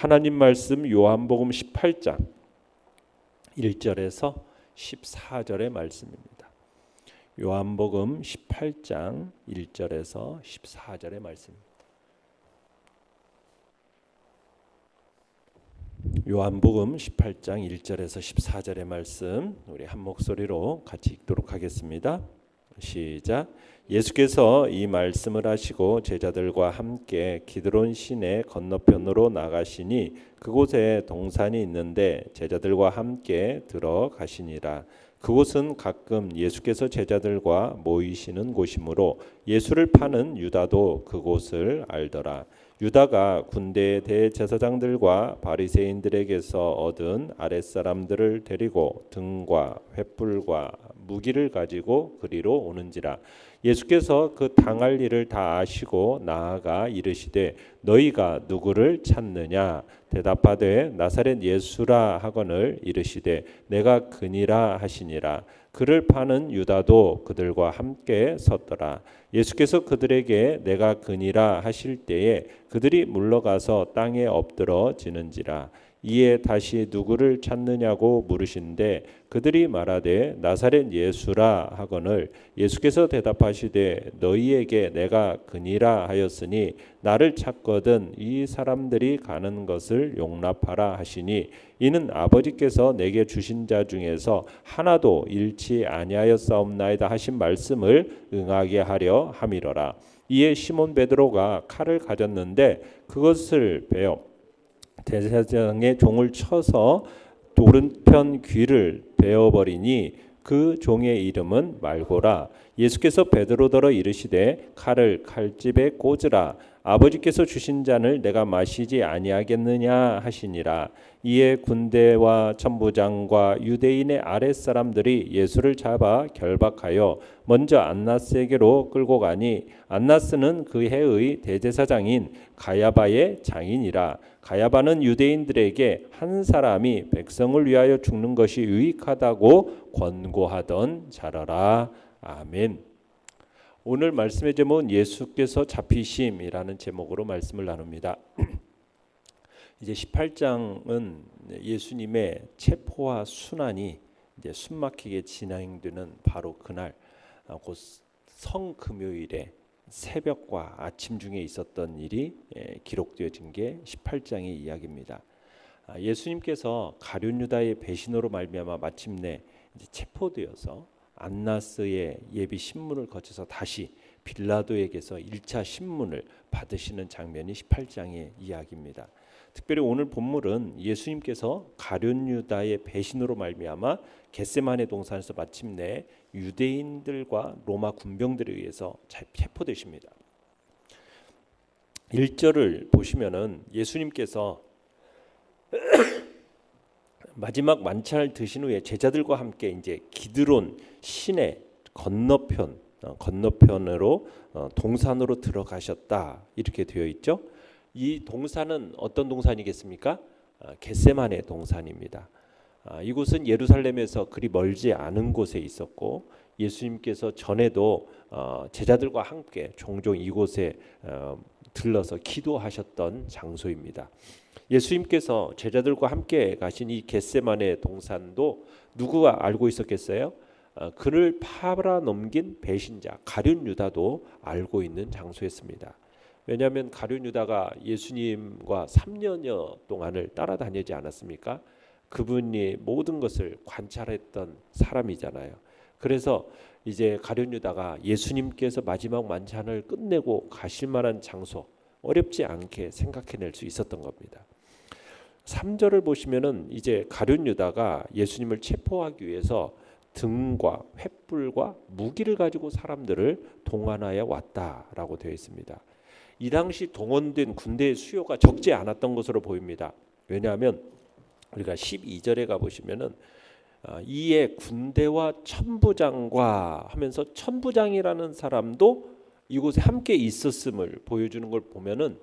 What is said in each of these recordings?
하나님 말씀 요한복음 18장 1절에서 14절의 말씀입니다. 요한복음 18장 1절에서 14절의 말씀입니다. 요한복음 18장 1절에서 14절의 말씀 우리 한 목소리로 같이 읽도록 하겠습니다. 시작. 예수께서 이 말씀을 하시고 제자들과 함께 기드론 시내 건너편으로 나가시니 그곳에 동산이 있는데 제자들과 함께 들어가시니라. 그곳은 가끔 예수께서 제자들과 모이시는 곳이므로 예수를 파는 유다도 그곳을 알더라. 유다가 군대의 대제사장들과 바리새인들에게서 얻은 아랫사람들을 데리고 등과 횃불과 무기를 가지고 그리로 오는지라. 예수께서 그 당할 일을 다 아시고 나아가 이르시되 너희가 누구를 찾느냐 대답하되 나사렛 예수라 하거늘 이르시되 내가 그니라 하시니라. 그를 파는 유다도 그들과 함께 섰더라. 예수께서 그들에게 내가 그니라 하실 때에 그들이 물러가서 땅에 엎드러지는지라. 이에 다시 누구를 찾느냐고 물으신데 그들이 말하되 나사렛 예수라 하거늘 예수께서 대답하시되 너희에게 내가 그니라 하였으니 나를 찾거든 이 사람들이 가는 것을 용납하라 하시니 이는 아버지께서 내게 주신 자 중에서 하나도 잃지 아니하였사옵나이다 하신 말씀을 응하게 하려 함이로라. 이에 시몬 베드로가 칼을 가졌는데 그것을 베어 대제사장의 종을 쳐서 오른편 귀를 베어버리니 그 종의 이름은 말고라. 예수께서 베드로더러 이르시되 칼을 칼집에 꽂으라. 아버지께서 주신 잔을 내가 마시지 아니하겠느냐 하시니라. 이에 군대와 천부장과 유대인의 아랫사람들이 예수를 잡아 결박하여 먼저 안나스에게로 끌고 가니 안나스는 그 해의 대제사장인 가야바의 장인이라. 가야바는 유대인들에게 한 사람이 백성을 위하여 죽는 것이 유익하다고 권고하던 자라라. 아멘. 오늘 말씀의 제목은 예수께서 잡히심이라는 제목으로 말씀을 나눕니다. 이제 18장은 예수님의 체포와 순환이 이제 숨막히게 진행되는 바로 그날 곧 성금요일에 새벽과 아침 중에 있었던 일이 기록되어진 게 18장의 이야기입니다. 예수님께서 가룟 유다의 배신으로 말미암아 마침내 이제 체포되어서 안나스의 예비 신문을 거쳐서 다시 빌라도에게서 1차 신문을 받으시는 장면이 18장의 이야기입니다. 특별히 오늘 본문은 예수님께서 가룟 유다의 배신으로 말미암아 겟세마네 동산에서 마침내 유대인들과 로마 군병들에 의해서 체포되십니다. 1절을 보시면은 예수님께서 마지막 만찬을 드신 후에 제자들과 함께 이제 기드론 시내 건너편으로 동산으로 들어가셨다 이렇게 되어 있죠. 이 동산은 어떤 동산이겠습니까? 겟세마네 동산입니다. 이곳은 예루살렘에서 그리 멀지 않은 곳에 있었고 예수님께서 전에도 제자들과 함께 종종 이곳에 들러서 기도하셨던 장소입니다. 예수님께서 제자들과 함께 가신 이 겟세마네 동산도 누구가 알고 있었겠어요? 그를 팔아넘긴 배신자 가룟 유다도 알고 있는 장소였습니다. 왜냐하면 가룟 유다가 예수님과 3년여 동안을 따라다니지 않았습니까? 그분이 모든 것을 관찰했던 사람이잖아요. 그래서 이제 가룟 유다가 예수님께서 마지막 만찬을 끝내고 가실 만한 장소 어렵지 않게 생각해낼 수 있었던 겁니다. 3절을 보시면은 이제 가룟 유다가 예수님을 체포하기 위해서 등과 횃불과 무기를 가지고 사람들을 동원하여 왔다라고 되어 있습니다. 이 당시 동원된 군대의 수요가 적지 않았던 것으로 보입니다. 왜냐하면 우리가 12절에 가보시면은 이에 군대와 천부장과 하면서 천부장이라는 사람도 이곳에 함께 있었음을 보여주는 걸 보면은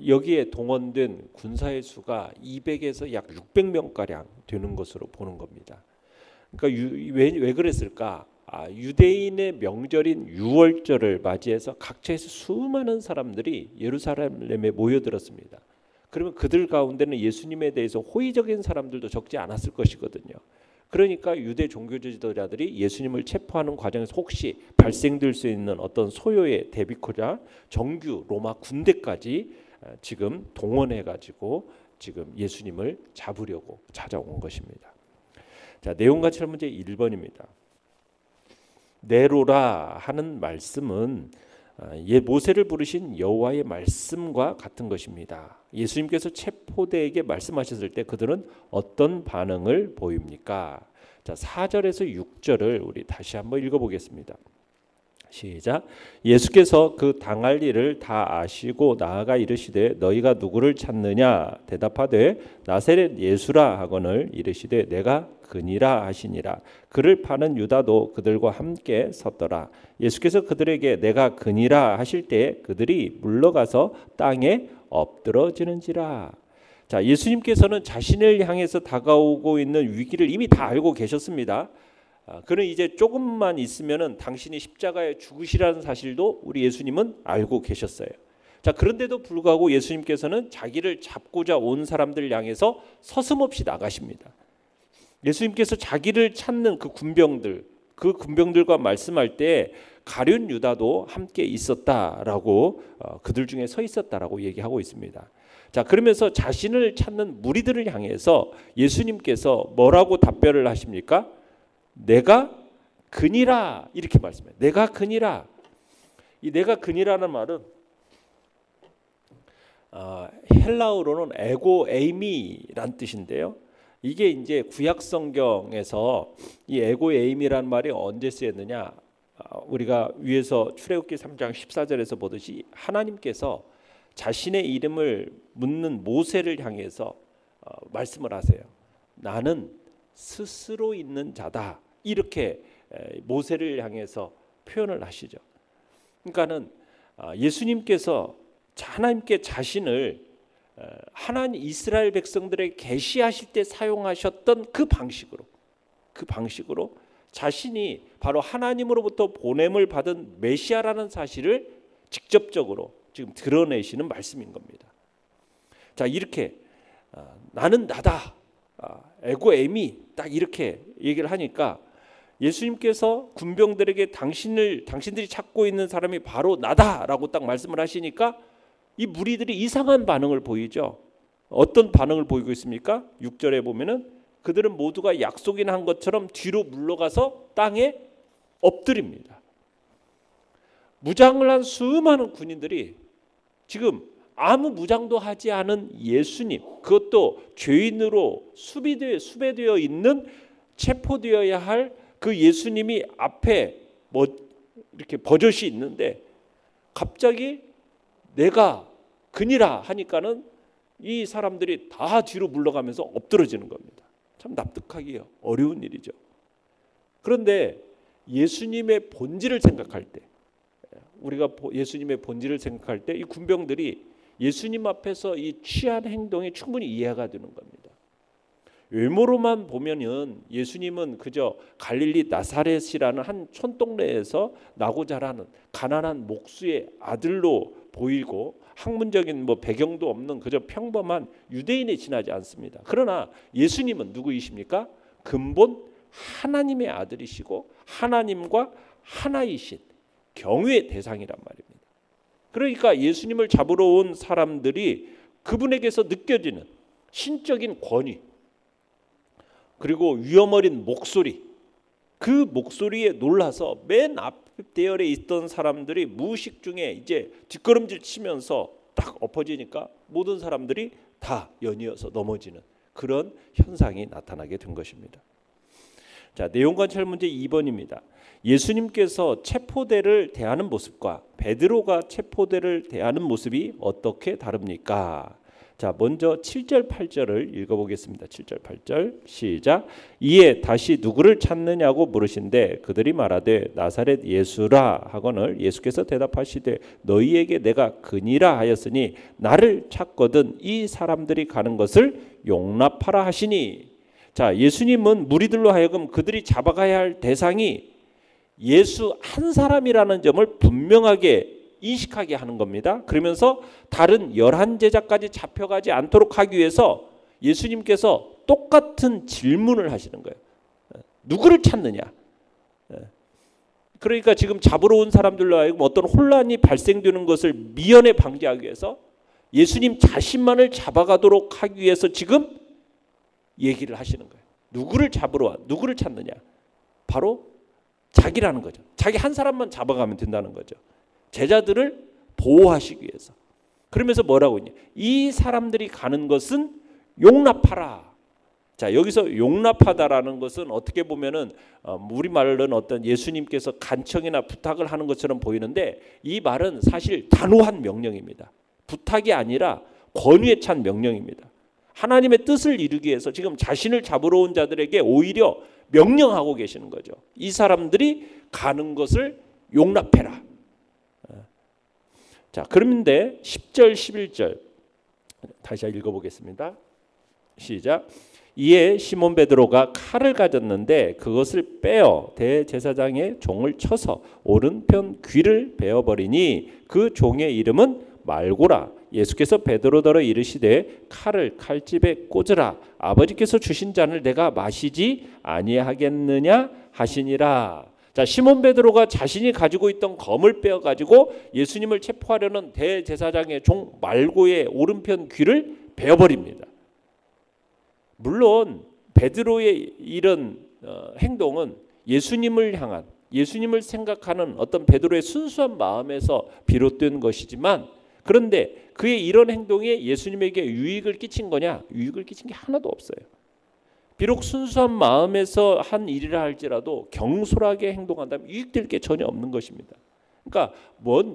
여기에 동원된 군사의 수가 200에서 약 600명가량 되는 것으로 보는 겁니다. 그러니까 왜 그랬을까? 유대인의 명절인 유월절을 맞이해서 각처에서 수많은 사람들이 예루살렘에 모여들었습니다. 그러면 그들 가운데는 예수님에 대해서 호의적인 사람들도 적지 않았을 것이거든요. 그러니까 유대 종교 지도자들이 예수님을 체포하는 과정에서 혹시 발생될 수 있는 어떤 소요에 대비코자 정규 로마 군대까지 지금 동원해 가지고 지금 예수님을 잡으려고 찾아온 것입니다. 자, 내용 가치란 문제 1번입니다. 네로라 하는 말씀은 모세를 부르신 여호와의 말씀과 같은 것입니다. 예수님께서 체포대에게 말씀하셨을 때 그들은 어떤 반응을 보입니까? 자, 4절에서 6절을 우리 다시 한번 읽어보겠습니다. 시작. 예수께서 그 당할 일을 다 아시고 나아가 이르시되 너희가 누구를 찾느냐 대답하되 나사렛 예수라 하거늘 이르시되 내가 그니라 하시니라. 그를 파는 유다도 그들과 함께 섰더라. 예수께서 그들에게 내가 그니라 하실 때 그들이 물러가서 땅에 엎드러지는지라. 자, 예수님께서는 자신을 향해서 다가오고 있는 위기를 이미 다 알고 계셨습니다. 그는 이제 조금만 있으면은 당신이 십자가에 죽으시라는 사실도 우리 예수님은 알고 계셨어요. 자, 그런데도 불구하고 예수님께서는 자기를 잡고자 온 사람들 향해서 서슴없이 나가십니다. 예수님께서 자기를 찾는 그 군병들과 말씀할 때 가룟 유다도 함께 있었다라고 그들 중에 서 있었다라고 얘기하고 있습니다. 자, 그러면서 자신을 찾는 무리들을 향해서 예수님께서 뭐라고 답변을 하십니까? 내가 그니라 이렇게 말씀해요. 내가 그니라. 이 내가 그니라는 말은 헬라어로는 에고 에이미란 뜻인데요. 이게 이제 구약 성경에서 이 에고 에이미라는 말이 언제 쓰였느냐? 우리가 위에서 출애굽기 3장 14절에서 보듯이 하나님께서 자신의 이름을 묻는 모세를 향해서 말씀을 하세요. 나는 스스로 있는 자다. 이렇게 모세를 향해서 표현을 하시죠. 그러니까는 예수님께서 하나님께 자신을 하나님 이스라엘 백성들에게 계시하실 때 사용하셨던 그 방식으로 자신이 바로 하나님으로부터 보냄을 받은 메시아라는 사실을 직접적으로 지금 드러내시는 말씀인 겁니다. 자, 이렇게 나는 나다. 에고 에미 딱 이렇게 얘기를 하니까 예수님께서 군병들에게 당신들이 찾고 있는 사람이 바로 나다라고 딱 말씀을 하시니까 이 무리들이 이상한 반응을 보이죠. 어떤 반응을 보이고 있습니까? 6절에 보면은 그들은 모두가 약속이나 한 것처럼 뒤로 물러가서 땅에 엎드립니다. 무장을 한 수많은 군인들이 지금 아무 무장도 하지 않은 예수님, 그것도 죄인으로 수배되어 있는 체포되어야 할 그 예수님이 앞에 이렇게 버젓이 있는데 갑자기 내가 그니라 하니까는 이 사람들이 다 뒤로 물러가면서 엎드러지는 겁니다. 참 납득하기 어려운 일이죠. 그런데 예수님의 본질을 생각할 때, 우리가 예수님의 본질을 생각할 때 이 군병들이 예수님 앞에서 이 취한 행동이 충분히 이해가 되는 겁니다. 외모로만 보면은 예수님은 그저 갈릴리 나사렛이라는 한 촌동네에서 나고 자라는 가난한 목수의 아들로 보이고 학문적인 배경도 없는 그저 평범한 유대인에 지나지 않습니다. 그러나 예수님은 누구이십니까? 근본 하나님의 아들이시고 하나님과 하나이신 경외의 대상이란 말입니다. 그러니까 예수님을 잡으러 온 사람들이 그분에게서 느껴지는 신적인 권위 그리고 위험 어린 목소리, 그 목소리에 놀라서 맨 앞대열에 있던 사람들이 무의식 중에 이제 뒷걸음질 치면서 딱 엎어지니까 모든 사람들이 다 연이어서 넘어지는 그런 현상이 나타나게 된 것입니다. 자, 내용 관찰 문제 2번입니다. 예수님께서 체포대를 대하는 모습과 베드로가 체포대를 대하는 모습이 어떻게 다릅니까? 자, 먼저 7절 8절을 읽어보겠습니다. 7절 8절 시작. 이에 다시 누구를 찾느냐고 물으신데 그들이 말하되 나사렛 예수라 하거늘 예수께서 대답하시되 너희에게 내가 그니라 하였으니 나를 찾거든 이 사람들이 가는 것을 용납하라 하시니. 자, 예수님은 무리들로 하여금 그들이 잡아가야 할 대상이 예수 한 사람이라는 점을 분명하게 인식하게 하는 겁니다. 그러면서 다른 11제자까지 잡혀가지 않도록 하기 위해서 예수님께서 똑같은 질문을 하시는 거예요. 누구를 찾느냐? 그러니까 지금 잡으러 온 사람들로 하여금 어떤 혼란이 발생되는 것을 미연에 방지하기 위해서 예수님 자신만을 잡아가도록 하기 위해서 지금 얘기를 하시는 거예요. 누구를 잡으러 와? 누구를 찾느냐? 바로 자기라는 거죠. 자기 한 사람만 잡아가면 된다는 거죠. 제자들을 보호하시기 위해서. 그러면서 뭐라고 했냐? 이 사람들이 가는 것은 용납하라. 자, 여기서 용납하다라는 것은 어떻게 보면은 우리말로는 어떤 예수님께서 간청이나 부탁을 하는 것처럼 보이는데 이 말은 사실 단호한 명령입니다. 부탁이 아니라 권위에 찬 명령입니다. 하나님의 뜻을 이루기 위해서 지금 자신을 잡으러 온 자들에게 오히려 명령하고 계시는 거죠. 이 사람들이 가는 것을 용납해라. 자, 그런데 10절 11절 다시 읽어보겠습니다. 시작. 이에 시몬 베드로가 칼을 가졌는데 그것을 빼어 대제사장의 종을 쳐서 오른편 귀를 베어버리니 그 종의 이름은 말고라. 예수께서 베드로더러 이르시되 칼을 칼집에 꽂으라. 아버지께서 주신 잔을 내가 마시지 아니하겠느냐 하시니라. 자, 시몬 베드로가 자신이 가지고 있던 검을 빼어 가지고 예수님을 체포하려는 대제사장의 종 말고의 오른편 귀를 베어버립니다. 물론 베드로의 이런 행동은 예수님을 향한, 예수님을 생각하는 어떤 베드로의 순수한 마음에서 비롯된 것이지만, 그런데 그의 이런 행동이 예수님에게 유익을 끼친 거냐? 유익을 끼친 게 하나도 없어요. 비록 순수한 마음에서 한 일이라 할지라도 경솔하게 행동한다면 유익될 게 전혀 없는 것입니다. 그러니까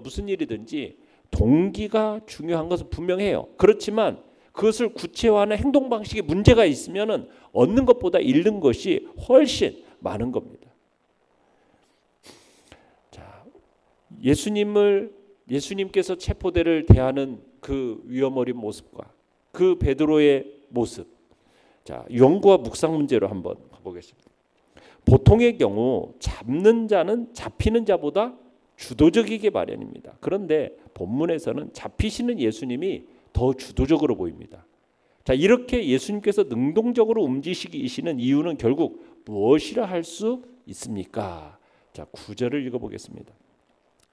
무슨 일이든지 동기가 중요한 것은 분명해요. 그렇지만 그것을 구체화하는 행동 방식에 문제가 있으면은 얻는 것보다 잃는 것이 훨씬 많은 겁니다. 자, 예수님께서 체포대를 대하는 그 위험 어린 모습과 그 베드로의 모습. 자, 연구와 묵상 문제로 한번 가보겠습니다. 보통의 경우 잡는 자는 잡히는 자보다 주도적이게 마련입니다. 그런데 본문에서는 잡히시는 예수님이 더 주도적으로 보입니다. 자, 이렇게 예수님께서 능동적으로 움직이시는 이유는 결국 무엇이라 할 수 있습니까? 자, 9절을 읽어보겠습니다.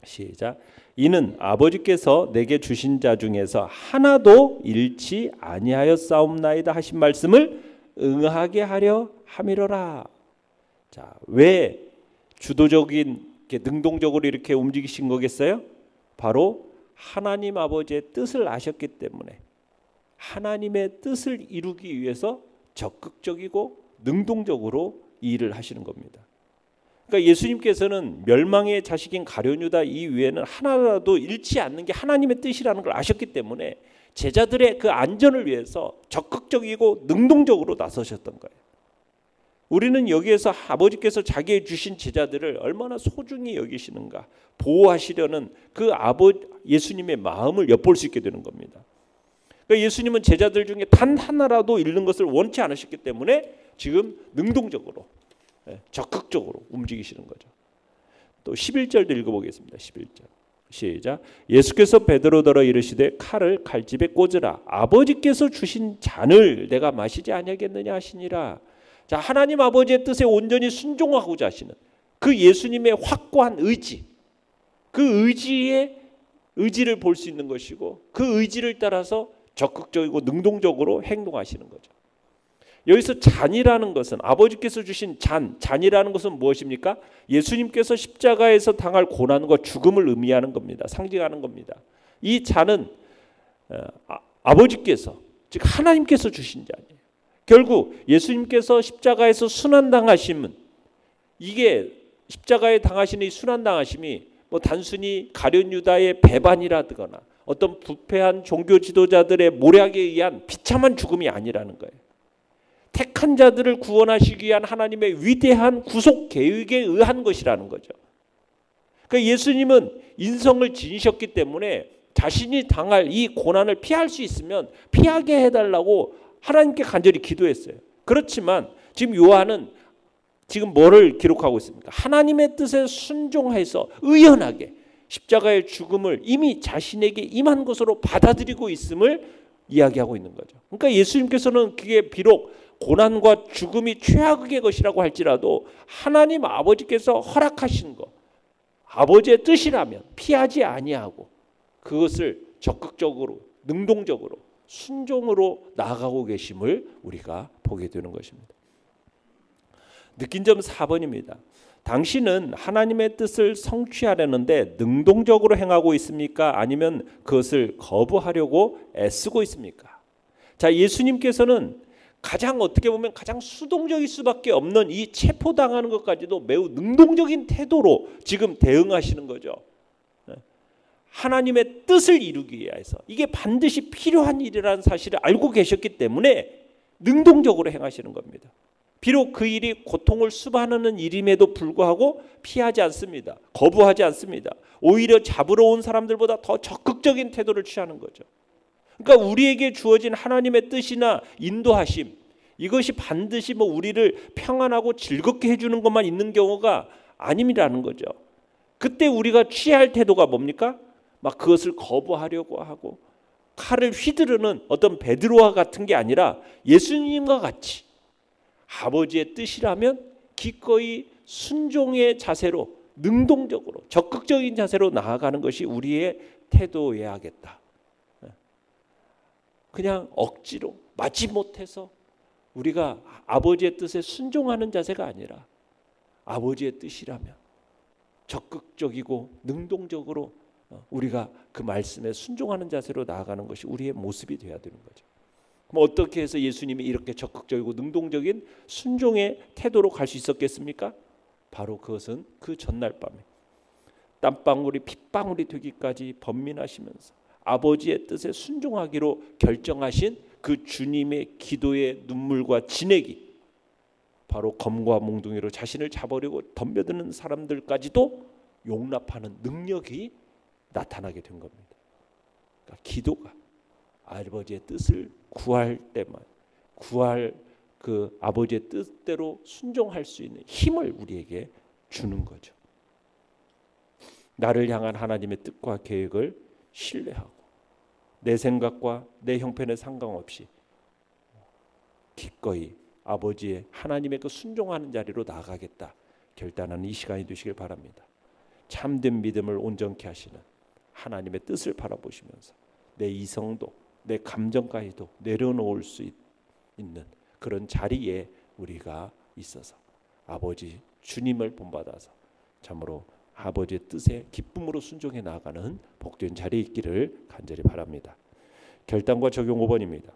시작. 이는 아버지께서 내게 주신 자 중에서 하나도 잃지 아니하였사옵나이다 하신 말씀을 응하게 하려 함이로라. 자, 왜 주도적인 능동적으로 이렇게 움직이신 거겠어요? 바로 하나님 아버지의 뜻을 아셨기 때문에 하나님의 뜻을 이루기 위해서 적극적이고 능동적으로 이 일을 하시는 겁니다. 그러니까 예수님께서는 멸망의 자식인 가룟유다 이외에는 하나라도 잃지 않는 게 하나님의 뜻이라는 걸 아셨기 때문에 제자들의 그 안전을 위해서 적극적이고 능동적으로 나서셨던 거예요. 우리는 여기에서 아버지께서 자기의 주신 제자들을 얼마나 소중히 여기시는가 보호하시려는 그 예수님의 마음을 엿볼 수 있게 되는 겁니다. 그러니까 예수님은 제자들 중에 단 하나라도 잃는 것을 원치 않으셨기 때문에 지금 능동적으로 적극적으로 움직이시는 거죠. 또 11절도 읽어보겠습니다. 11절 시작. 예수께서 베드로더러 이르시되 칼을 칼집에 꽂으라. 아버지께서 주신 잔을 내가 마시지 아니하겠느냐 하시니라. 자, 하나님 아버지의 뜻에 온전히 순종하고자 하시는 그 예수님의 확고한 의지, 그 의지를 볼 수 있는 것이고 그 의지를 따라서 적극적이고 능동적으로 행동하시는 거죠. 여기서 잔이라는 것은 아버지께서 주신 잔이라는 것은 무엇입니까? 예수님께서 십자가에서 당할 고난과 죽음을 의미하는 겁니다. 상징하는 겁니다. 이 잔은 아버지께서, 즉 하나님께서 주신 잔이에요. 결국 예수님께서 십자가에서 순환당하심은, 이게 십자가에 당하시는 이 순환당하심이 단순히 가룟유다의 배반이라거나 어떤 부패한 종교 지도자들의 모략에 의한 비참한 죽음이 아니라는 거예요. 택한 자들을 구원하시기 위한 하나님의 위대한 구속 계획에 의한 것이라는 거죠. 그러니까 예수님은 인성을 지니셨기 때문에 자신이 당할 이 고난을 피할 수 있으면 피하게 해달라고 하나님께 간절히 기도했어요. 그렇지만 지금 요한은 지금 뭐를 기록하고 있습니까? 하나님의 뜻에 순종해서 의연하게 십자가의 죽음을 이미 자신에게 임한 것으로 받아들이고 있음을 이야기하고 있는 거죠. 그러니까 예수님께서는 그게 비록 고난과 죽음이 최악의 것이라고 할지라도 하나님 아버지께서 허락하신 것, 아버지의 뜻이라면 피하지 아니하고 그것을 적극적으로 능동적으로 순종으로 나아가고 계심을 우리가 보게 되는 것입니다. 느낀 점 4번입니다. 당신은 하나님의 뜻을 성취하려는데 능동적으로 행하고 있습니까? 아니면 그것을 거부하려고 애쓰고 있습니까? 자, 예수님께서는 가장 어떻게 보면 가장 수동적일 수밖에 없는 이 체포당하는 것까지도 매우 능동적인 태도로 지금 대응하시는 거죠. 하나님의 뜻을 이루기 위해서 이게 반드시 필요한 일이라는 사실을 알고 계셨기 때문에 능동적으로 행하시는 겁니다. 비록 그 일이 고통을 수반하는 일임에도 불구하고 피하지 않습니다. 거부하지 않습니다. 오히려 잡으러 온 사람들보다 더 적극적인 태도를 취하는 거죠. 그러니까 우리에게 주어진 하나님의 뜻이나 인도하심, 이것이 반드시 우리를 평안하고 즐겁게 해주는 것만 있는 경우가 아님이라는 거죠. 그때 우리가 취할 태도가 뭡니까? 막 그것을 거부하려고 하고 칼을 휘두르는 어떤 베드로와 같은 게 아니라 예수님과 같이 아버지의 뜻이라면 기꺼이 순종의 자세로 능동적으로 적극적인 자세로 나아가는 것이 우리의 태도여야겠다. 그냥 억지로 마지못해서 우리가 아버지의 뜻에 순종하는 자세가 아니라 아버지의 뜻이라면 적극적이고 능동적으로 우리가 그 말씀에 순종하는 자세로 나아가는 것이 우리의 모습이 되어야 되는 거죠. 그럼 어떻게 해서 예수님이 이렇게 적극적이고 능동적인 순종의 태도로 갈 수 있었겠습니까? 바로 그것은 그 전날 밤에 땀방울이 핏방울이 되기까지 번민하시면서 아버지의 뜻에 순종하기로 결정하신 그 주님의 기도의 눈물과 진액이 바로 검과 몽둥이로 자신을 잡으려고 덤벼드는 사람들까지도 용납하는 능력이 나타나게 된 겁니다. 그러니까 기도가 아버지의 뜻을 구할 때만 구할 그 아버지의 뜻대로 순종할 수 있는 힘을 우리에게 주는 거죠. 나를 향한 하나님의 뜻과 계획을 신뢰하고 내 생각과 내 형편에 상관없이 기꺼이 아버지의 하나님의 그 순종하는 자리로 나아가겠다 결단하는 이 시간이 되시길 바랍니다. 참된 믿음을 온전케 하시는 하나님의 뜻을 바라보시면서 내 이성도 내 감정까지도 내려놓을 수 있는 그런 자리에 우리가 있어서 아버지 주님을 본받아서 참으로 아버지의 뜻에 기쁨으로 순종해 나아가는 복된 자리에 있기를 간절히 바랍니다. 결단과 적용 5번입니다.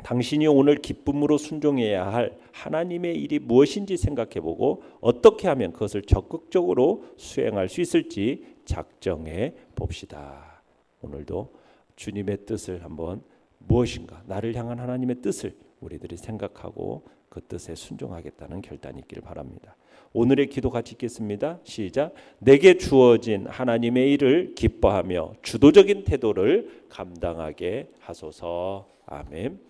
당신이 오늘 기쁨으로 순종해야 할 하나님의 일이 무엇인지 생각해보고 어떻게 하면 그것을 적극적으로 수행할 수 있을지 작정해 봅시다. 오늘도 주님의 뜻을 한번 무엇인가 나를 향한 하나님의 뜻을 우리들이 생각하고 그 뜻에 순종하겠다는 결단이 있기를 바랍니다. 오늘의 기도 같이 읽겠습니다. 시작. 내게 주어진 하나님의 일을 기뻐하며 주도적인 태도를 감당하게 하소서. 아멘.